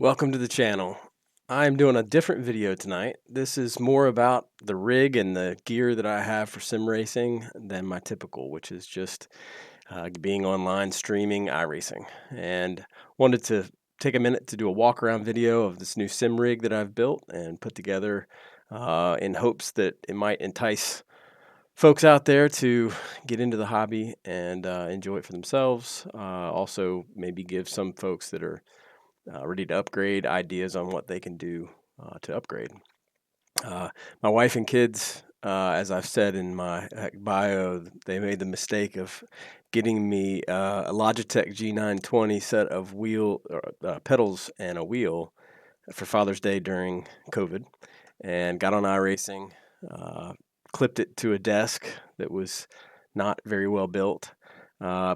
Welcome to the channel. I'm doing a different video tonight. This is more about the rig and the gear that I have for sim racing than my typical, which is just being online streaming iRacing. And wanted to take a minute to do a walk around video of this new sim rig that I've built and put together in hopes that it might entice folks out there to get into the hobby and enjoy it for themselves. Also, maybe give some folks that are ready to upgrade, ideas on what they can do to upgrade. My wife and kids, as I've said in my bio, they made the mistake of getting me a Logitech G920 set of pedals and a wheel for Father's Day during COVID, and got on iRacing, uh, clipped it to a desk that was not very well built,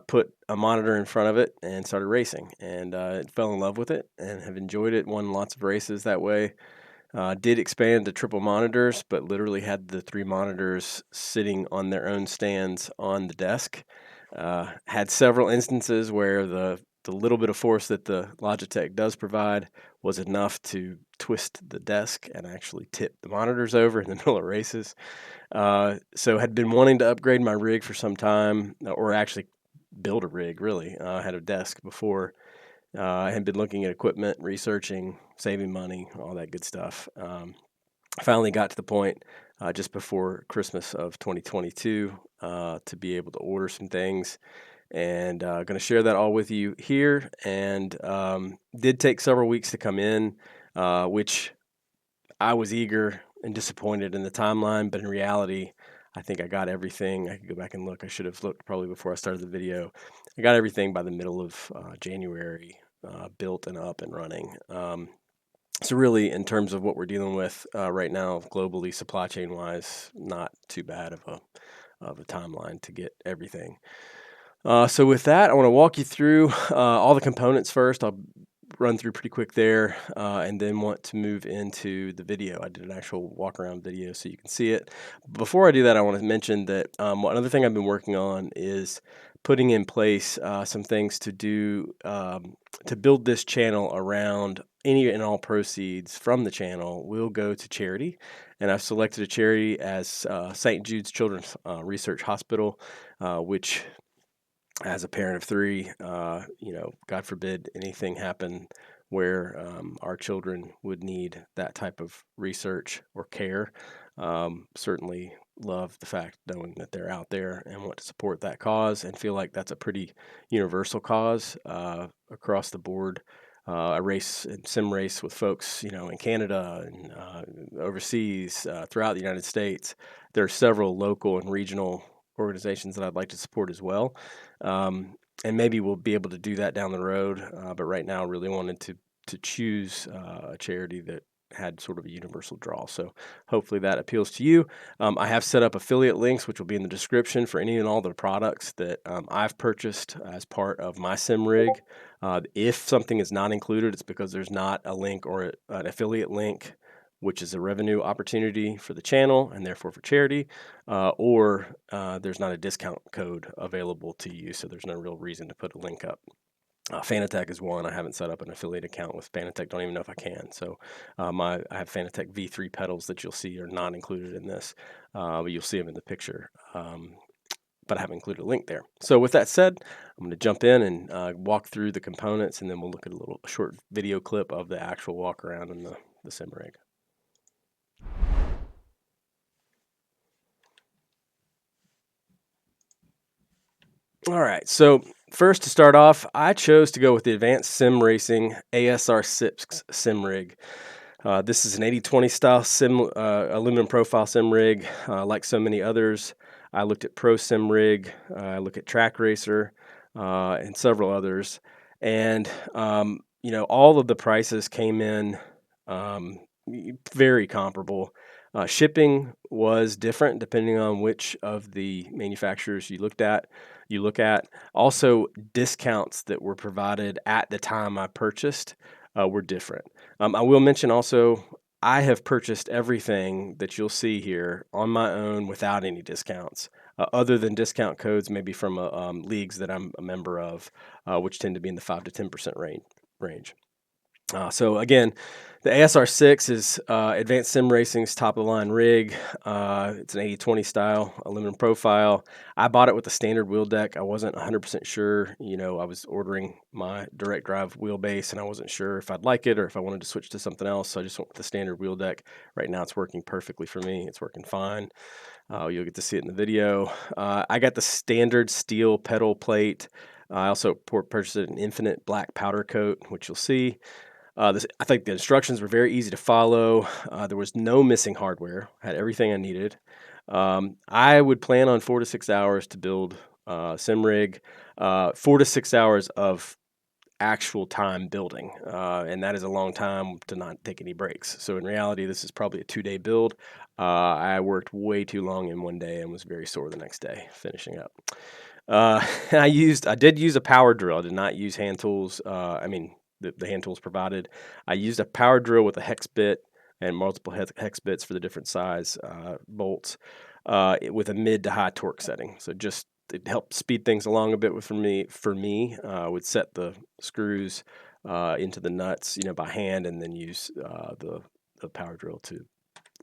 put a monitor in front of it, and started racing. And fell in love with it and have enjoyed it. Won lots of races that way. Did expand to triple monitors, but literally had the three monitors sitting on their own stands on the desk. Had several instances where the little bit of force that the Logitech does provide was enough to twist the desk and actually tip the monitors over in the middle of races. So had been wanting to upgrade my rig for some time, or actually build a rig really. I had a desk before. I had been looking at equipment, researching, saving money, all that good stuff. Finally got to the point just before Christmas of 2022 to be able to order some things, and going to share that all with you here. And did take several weeks to come in, which I was eager and disappointed in the timeline, but in reality, I think I got everything. I could go back and look. I should have looked probably before I started the video. I got everything by the middle of January, built and up and running. So really, in terms of what we're dealing with right now, globally, supply chain wise, not too bad of a timeline to get everything. So with that, I want to walk you through all the components first. I'll run through pretty quick there, and then want to move into the video. I did an actual walk around video so you can see it. Before I do that, I want to mention that another thing I've been working on is putting in place some things to do to build this channel around any and all proceeds from the channel will go to charity. And I've selected a charity as St. Jude's Children's Research Hospital, which, as a parent of three, God forbid anything happen where our children would need that type of research or care. Certainly love the fact knowing that they're out there and want to support that cause, and feel like that's a pretty universal cause across the board. I race and sim race with folks, in Canada and overseas, throughout the United States. There are several local and regional organizations that I'd like to support as well. And maybe we'll be able to do that down the road. But right now, I really wanted to choose a charity that had sort of a universal draw. So hopefully that appeals to you. I have set up affiliate links, which will be in the description for any and all the products that I've purchased as part of my sim rig. If something is not included, it's because there's not a link or an affiliate link, which is a revenue opportunity for the channel and therefore for charity, or there's not a discount code available to you, so there's no real reason to put a link up. Fanatec is one. I haven't set up an affiliate account with Fanatec. Don't even know if I can. So I have Fanatec V3 pedals that you'll see are not included in this, but you'll see them in the picture. But I haven't included a link there. So with that said, I'm going to jump in and walk through the components, and then we'll look at a little short video clip of the actual walk around in the sim rig. All right, so first to start off, I chose to go with the Advanced SimRacing ASR-6 sim rig. This is an 80/20 style aluminum profile sim rig. Like so many others, I looked at Pro Sim Rig, I look at Track Racer, and several others. And, all of the prices came in very comparable. Shipping was different depending on which of the manufacturers you look at. Also, discounts that were provided at the time I purchased were different. I will mention also, I have purchased everything that you'll see here on my own without any discounts, other than discount codes maybe from leagues that I'm a member of, which tend to be in the 5 to 10% range. So again, the ASR-6 is Advanced Sim Racing's top-of-the-line rig. It's an 80/20 style aluminum profile. I bought it with the standard wheel deck. I wasn't 100% sure. I was ordering my direct drive wheelbase, and I wasn't sure if I'd like it or if I wanted to switch to something else. So I just went with the standard wheel deck. Right now, it's working perfectly for me. It's working fine. You'll get to see it in the video. I got the standard steel pedal plate. I also purchased an infinite black powder coat, which you'll see. I think the instructions were very easy to follow. There was no missing hardware. Had everything I needed. I would plan on 4 to 6 hours to build SimRig. 4 to 6 hours of actual time building, and that is a long time to not take any breaks. So in reality, this is probably a 2-day build. I worked way too long in one day and was very sore the next day finishing up. I did use a power drill. I did not use hand tools. The hand tools provided. I used a power drill with a hex bit and multiple hex bits for the different size bolts with a mid to high torque setting. So just it helped speed things along a bit for me. I would set the screws into the nuts, by hand, and then use the power drill to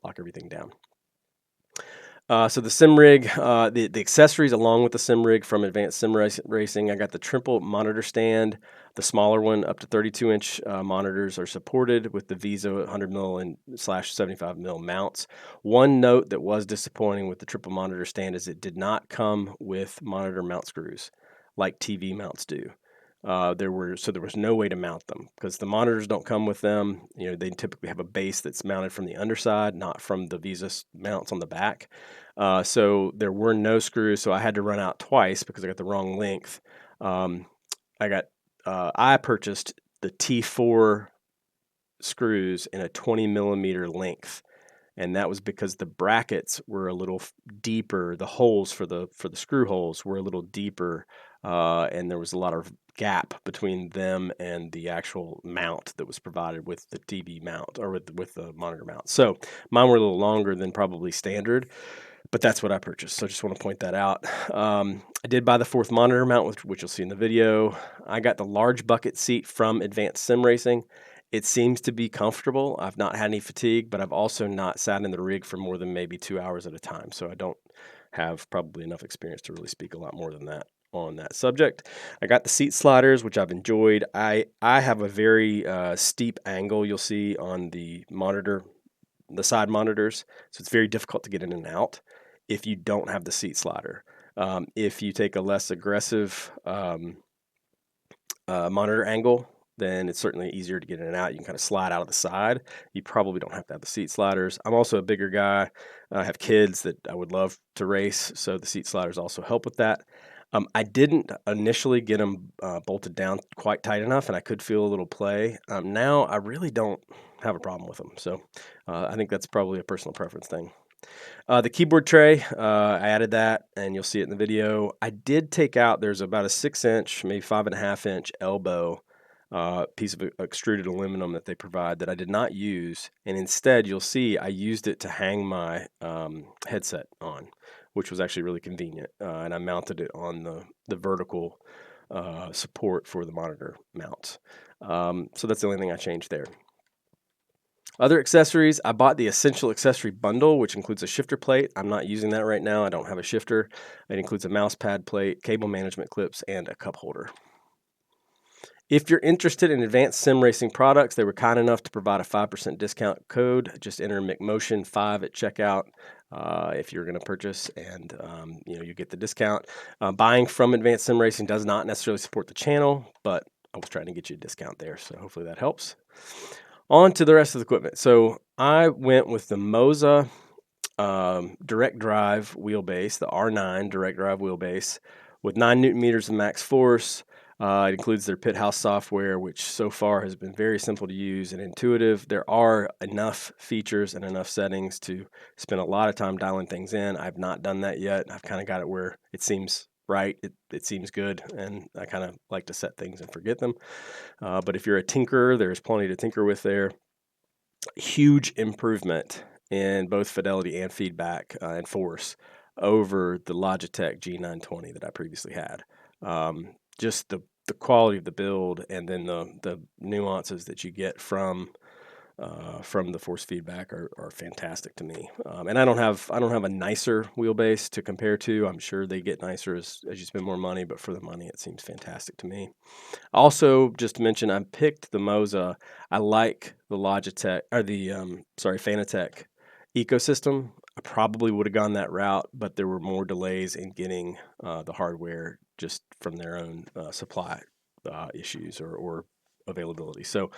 lock everything down. So the SimRig, the accessories along with the SimRig from Advanced Sim Racing, I got the triple monitor stand, the smaller one, up to 32-inch monitors are supported with the Visa 100mm and /75mm mounts. One note that was disappointing with the triple monitor stand is it did not come with monitor mount screws like TV mounts do. There was no way to mount them because the monitors don't come with them. They typically have a base that's mounted from the underside, not from the Visa mounts on the back. So there were no screws, so I had to run out twice because I got the wrong length. I purchased the T4 screws in a 20mm length, and that was because the brackets were a little deeper. The holes for the screw holes were a little deeper, and there was a lot of gap between them and the actual mount that was provided with the TV mount or with the monitor mount. So mine were a little longer than probably standard, but that's what I purchased. So I just want to point that out. I did buy the fourth monitor mount, which you'll see in the video. I got the large bucket seat from Advanced Sim Racing. It seems to be comfortable. I've not had any fatigue, but I've also not sat in the rig for more than maybe 2 hours at a time. So I don't have probably enough experience to really speak a lot more than that on that subject. I got the seat sliders, which I've enjoyed. I have a very steep angle you'll see on the side monitors. So it's very difficult to get in and out if you don't have the seat slider. If you take a less aggressive monitor angle, then it's certainly easier to get in and out. You can kind of slide out of the side. You probably don't have to have the seat sliders. I'm also a bigger guy. I have kids that I would love to race, so the seat sliders also help with that. I didn't initially get them bolted down quite tight enough, and I could feel a little play. Now I really don't have a problem with them, so I think that's probably a personal preference thing. The keyboard tray, I added that, and you'll see it in the video. I did take out, there's about a 6-inch, maybe 5.5-inch elbow piece of extruded aluminum that they provide that I did not use, and instead you'll see I used it to hang my headset on, which was actually really convenient, and I mounted it on the vertical support for the monitor mounts. So that's the only thing I changed there. Other accessories, I bought the Essential Accessory Bundle, which includes a shifter plate. I'm not using that right now. I don't have a shifter. It includes a mouse pad plate, cable management clips, and a cup holder. If you're interested in Advanced Sim Racing products, they were kind enough to provide a 5% discount code. Just enter McMotion5 at checkout if you're going to purchase, and you get the discount. Buying from Advanced Sim Racing does not necessarily support the channel, but I was trying to get you a discount there, so hopefully that helps. On to the rest of the equipment. So I went with the Moza direct drive wheelbase, the R9 direct drive wheelbase with 9 Newton meters of max force. It includes their pit house software, which so far has been very simple to use and intuitive. There are enough features and enough settings to spend a lot of time dialing things in. I've not done that yet. I've kind of got it where it seems right. It seems good, and I kind of like to set things and forget them. But if you're a tinkerer, there's plenty to tinker with there. Huge improvement in both fidelity and feedback and force over the Logitech G920 that I previously had. Just the the quality of the build and then the nuances that you get from the force feedback are fantastic to me. And I don't have a nicer wheelbase to compare to. I'm sure they get nicer as you spend more money, but for the money, it seems fantastic to me. Also, just to mention, I picked the Moza. I like the Logitech or the Fanatec ecosystem. I probably would have gone that route, but there were more delays in getting the hardware just from their own supply issues or availability. So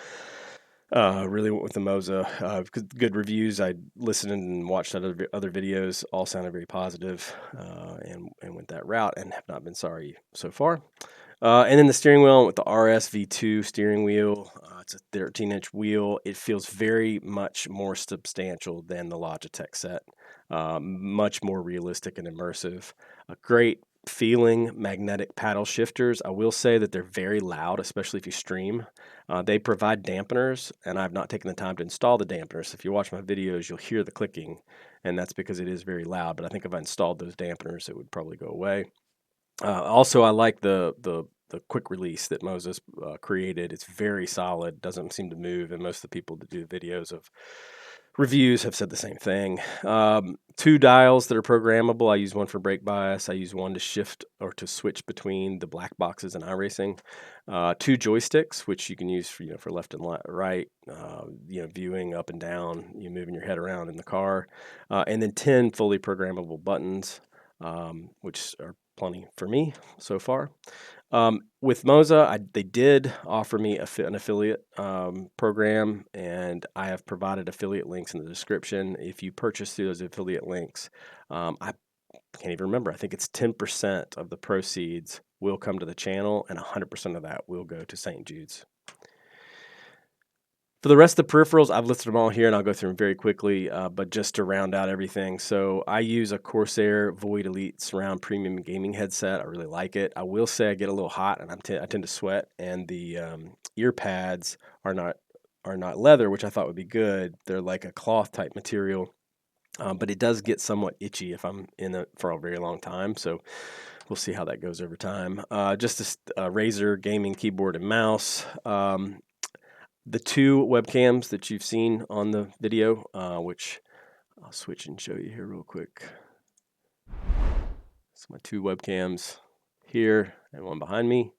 really went with the Moza. Good reviews. I listened and watched other videos. All sounded very positive, and went that route, and have not been sorry so far. And then the steering wheel with the RS V2 steering wheel. It's a 13-inch wheel. It feels very much more substantial than the Logitech set. Much more realistic and immersive. A great feeling magnetic paddle shifters. I will say that they're very loud, especially if you stream. They provide dampeners, and I've not taken the time to install the dampeners. If you watch my videos, you'll hear the clicking, and that's because it is very loud. But I think if I installed those dampeners, it would probably go away. Also, I like the quick release that Moses created. It's very solid, doesn't seem to move, and most of the people that do videos of reviews have said the same thing. 2 dials that are programmable. I use one for brake bias. I use one to shift or to switch between the black boxes and iRacing. 2 joysticks, which you can use for left and right. Viewing up and down. Moving your head around in the car, and then 10 fully programmable buttons, which are plenty for me so far. With Moza, they did offer me an affiliate program, and I have provided affiliate links in the description. If you purchase through those affiliate links, I can't even remember. I think it's 10% of the proceeds will come to the channel, and 100% of that will go to St. Jude's. For the rest of the peripherals, I've listed them all here, and I'll go through them very quickly, but just to round out everything. So I use a Corsair Void Elite Surround Premium Gaming headset. I really like it. I will say I get a little hot, and I tend to sweat, and the ear pads are not leather, which I thought would be good. They're like a cloth type material, but it does get somewhat itchy if I'm in it for a very long time. So we'll see how that goes over time. Just a Razer gaming keyboard and mouse. The 2 webcams that you've seen on the video, which I'll switch and show you here real quick. So my 2 webcams here and one behind me.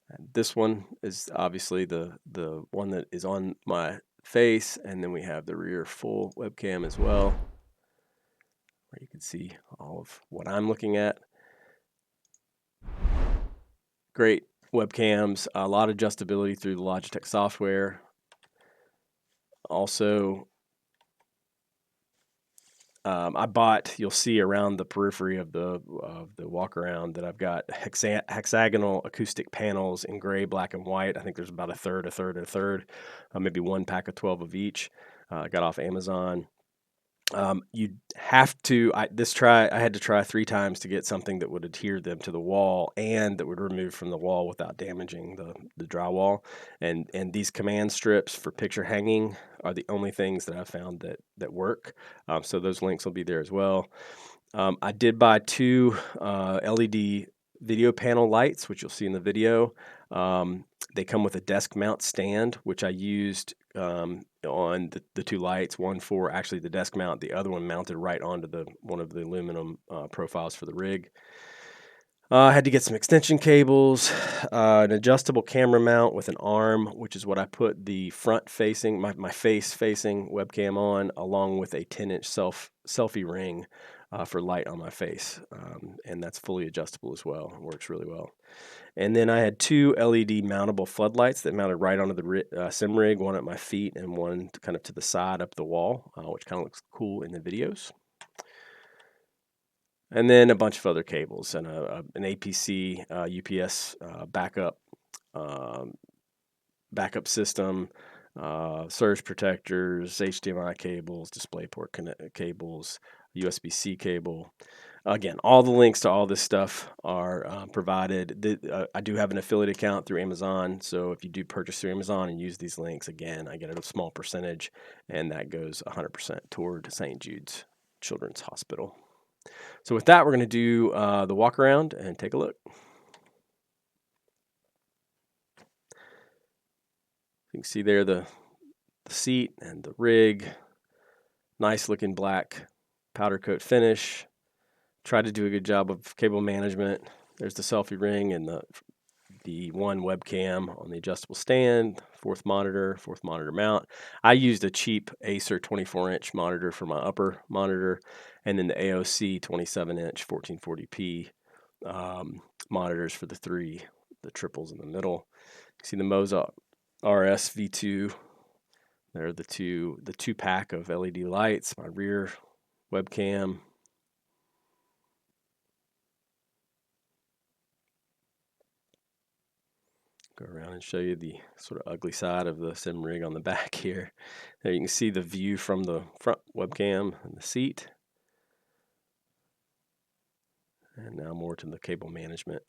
And this one is obviously the one that is on my face, and then we have the rear full webcam as well, where you can see all of what I'm looking at. Great webcams, a lot of adjustability through the Logitech software. Also, you'll see around the periphery of the walkaround that I've got hexagonal acoustic panels in gray, black, and white. I think there's about a third, maybe 1 pack of 12 of each. I got off Amazon. You'd have to, I had to try 3 times to get something that would adhere them to the wall and that would remove from the wall without damaging the drywall. And these command strips for picture hanging are the only things that I've found that work. So those links will be there as well. I did buy 2 LED video panel lights, which you'll see in the video. They come with a desk mount stand, which I used on the 2 lights, one for actually the desk mount, the other one mounted right onto one of the aluminum profiles for the rig. I had to get some extension cables, an adjustable camera mount with an arm, which is what I put the front-facing, my face-facing webcam on, along with a 10-inch selfie ring for light on my face, and that's fully adjustable as well. It works really well. And then I had 2 LED mountable floodlights that mounted right onto the sim rig, one at my feet and one kind of to the side up the wall, which kind of looks cool in the videos. And then a bunch of other cables and an APC UPS backup system, surge protectors, HDMI cables, DisplayPort cables, USB-C cable. Again, all the links to all this stuff are provided. I do have an affiliate account through Amazon, so if you do purchase through Amazon and use these links, again, I get a small percentage, and that goes 100% toward St. Jude's Children's Hospital. So with that, we're going to do the walk around and take a look. You can see there the seat and the rig. Nice looking black powder coat finish. Tried to do a good job of cable management. There's the selfie ring and the one webcam on the adjustable stand, fourth monitor mount. I used a cheap Acer 24-inch monitor for my upper monitor, and then the AOC 27-inch 1440p monitors for the triples in the middle. You see the Moza RS V2. There are the two pack of LED lights, my rear webcam. Go around and show you the sort of ugly side of the sim rig on the back here. There you can see the view from the front webcam and the seat. And now more to the cable management.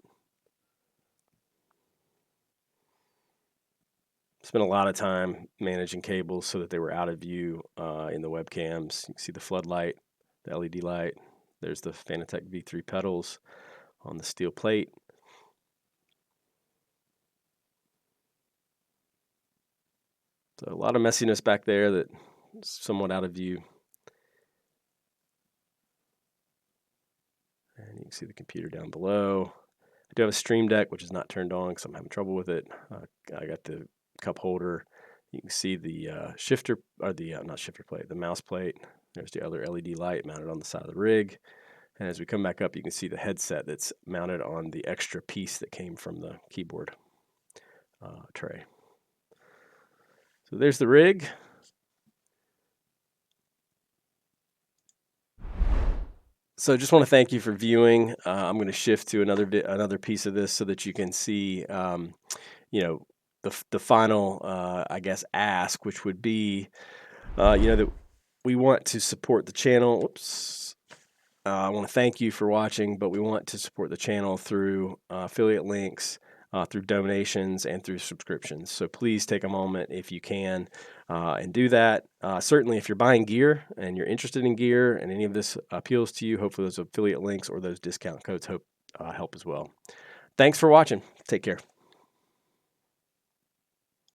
Spent a lot of time managing cables so that they were out of view in the webcams. You can see the floodlight, the LED light. There's the Fanatec V3 pedals on the steel plate. So a lot of messiness back there that's somewhat out of view. And you can see the computer down below. I do have a Stream Deck, which is not turned on because I'm having trouble with it. I got the cup holder. You can see the shifter, or the not shifter plate, the mouse plate. There's the other LED light mounted on the side of the rig. And as we come back up, you can see the headset that's mounted on the extra piece that came from the keyboard tray. So there's the rig. So just want to thank you for viewing. I'm going to shift to another piece of this so that you can see, you know, the final, I guess, ask, which would be, you know, that we want to support the channel. Oops. I want to thank you for watching, but we want to support the channel through affiliate links, through donations, and through subscriptions. So please take a moment if you can and do that. Certainly, if you're buying gear and you're interested in gear and any of this appeals to you, hopefully those affiliate links or those discount codes help as well. Thanks for watching. Take care.